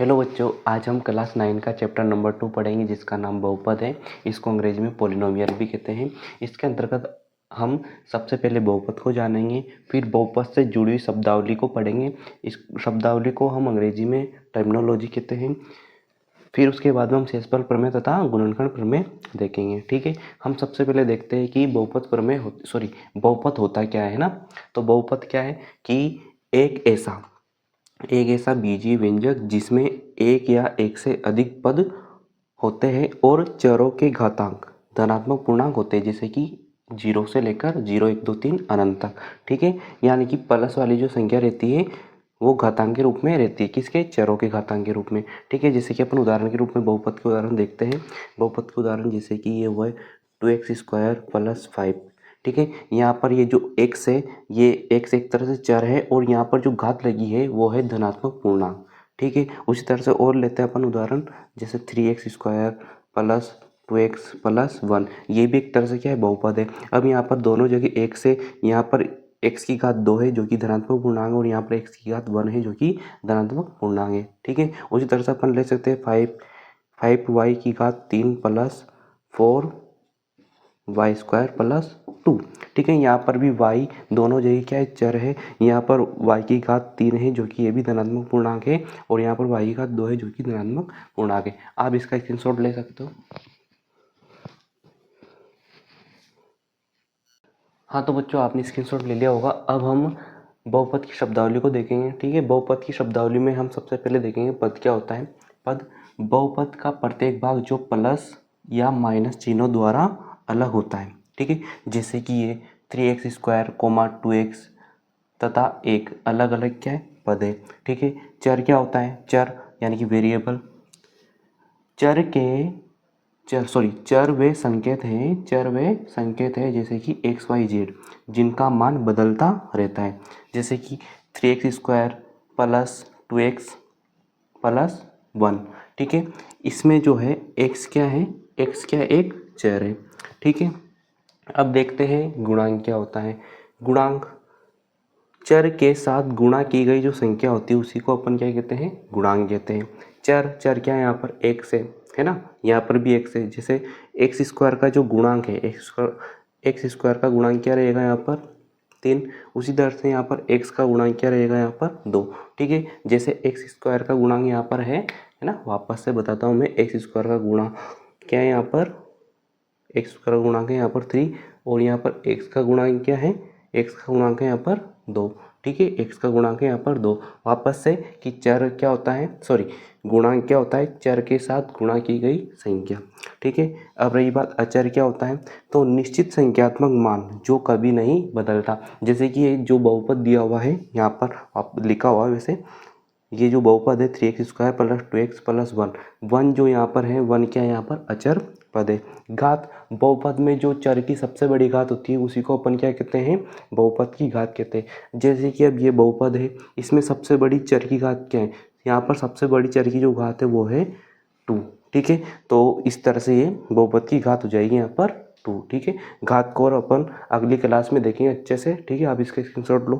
Hello बच्चों, आज हम क्लास 9 का चैप्टर नंबर 2 पढ़ेंगे जिसका नाम बहुपद है। इसको अंग्रेजी में पॉलिनोमियल भी कहते हैं। इसके अंतर्गत हम सबसे पहले बहुपद को जानेंगे, फिर बहुपद से जुड़ी हुई शब्दावली को पढ़ेंगे। इस शब्दावली को हम अंग्रेजी में टर्मिनोलॉजी कहते हैं। फिर उसके बाद में हम शेषफल प्रमेय तथा गुणनखंड प्रमेय देखेंगे। ठीक है, हम सबसे पहले देखते हैं कि बहुपद होता क्या है ना। तो बहुपद क्या है कि एक ऐसा बीजीय व्यंजक जिसमें एक या एक से अधिक पद होते हैं और चरों के घातांक धनात्मक पूर्णांक होते हैं, जैसे कि 0 से लेकर 0 1 2 3 अनंत तक। ठीक है, यानी कि प्लस वाली जो संख्या रहती है वो घातांक के रूप में रहती है, किसके? चरों के घातांक के रूप में। ठीक है, जैसे कि अपन उदाहरण के रूप में बहुपद के उदाहरण देखते हैं। बहुपद के उदाहरण जैसे कि ये हुआ है 2x² + 5। ठीक है, यहाँ पर ये जो x है, ये x एक तरह से चर है और यहाँ पर जो घात लगी है वो है धनात्मक पूर्णांक। ठीक है, उसी तरह से और लेते हैं अपन उदाहरण, जैसे 3x² + 2x + 1। ये भी एक तरह से क्या है? बहुपद है। अब यहाँ पर दोनों जगह x है, यहाँ पर x की घात 2 है जो कि धनात्मक पूर्णांक है और यहाँ पर x की घात 1 है जो कि धनात्मक पूर्णांक है। ठीक है, उसी तरह से अपन ले सकते हैं 5y की घात 3 + 4y² + 2। ठीक है, यहाँ पर भी y दोनों जगह क्या है? चर है। यहाँ पर y की घात 3 है जो कि ये भी धनात्मक पूर्णांक है और यहाँ पर y की घात 2 है जो कि धनात्मक पूर्णांक है। आप इसका स्क्रीनशॉट ले सकते हो। हाँ तो बच्चों, आपने स्क्रीनशॉट ले लिया होगा। अब हम बहुपद की शब्दावली को देखेंगे। ठीक है, बहुपद की शब्दावली में हम सबसे पहले देखेंगे पद क्या होता है। पद बहुपद का प्रत्येक भाग जो प्लस या माइनस चिन्हों द्वारा अलग होता है। ठीक है, जैसे कि ये 3x², 2x तथा एक अलग अलग क्या है? पद है। ठीक है, चर क्या होता है? चर यानी कि वेरिएबल। चर वे संकेत हैं जैसे कि XYZ जिनका मान बदलता रहता है, जैसे कि 3x² + 2x + 1। ठीक है, इसमें जो है x क्या है? x क्या है? एक चर है। ठीक है, अब देखते हैं गुणांक क्या होता है। गुणांक चर के साथ गुणा की गई जो संख्या होती है उसी को अपन क्या कहते हैं? गुणांक कहते हैं। चर क्या है? यहाँ पर x है ना, यहाँ पर भी x है। जैसे x² का जो गुणांक है, x² का गुणांक क्या रहेगा? यहाँ पर 3। उसी तरह से यहाँ पर x का गुणांक क्या रहेगा? यहाँ पर 2। ठीक है, जैसे x² का गुणांक यहाँ पर है ना, वापस से बताता हूँ मैं। x² का गुणांक क्या है? यहाँ पर x का गुणांक है यहाँ पर 3 और यहाँ पर x का गुणांक क्या है? x का गुणांक है यहाँ पर 2। ठीक है, x का गुणांक है यहाँ पर 2। वापस से कि चर क्या होता है? गुणांक क्या होता है? चर के साथ गुणा की गई संख्या। ठीक है, अब रही बात अचर क्या होता है। तो निश्चित संख्यात्मक मान जो कभी नहीं बदलता। जैसे कि ये जो बहुपद दिया हुआ है यहाँ पर आप लिखा हुआ है, वैसे ये जो बहुपद है 3x² + 2x + 1 जो यहाँ पर है 1 क्या है? यहाँ पर अचर पद है। घात बहुपद में जो चर की सबसे बड़ी घात होती है उसी को अपन क्या कहते हैं? बहुपद की घात कहते हैं। जैसे कि अब ये बहुपद है, इसमें सबसे बड़ी चर की घात क्या है? यहाँ पर सबसे बड़ी चर की जो घात है वो है 2। ठीक है, तो इस तरह से ये बहुपद की घात हो जाएगी यहाँ पर 2। ठीक है, घात को और अपन अगली क्लास में देखेंगे अच्छे से। ठीक है, आप इसका स्क्रीनशॉट लो।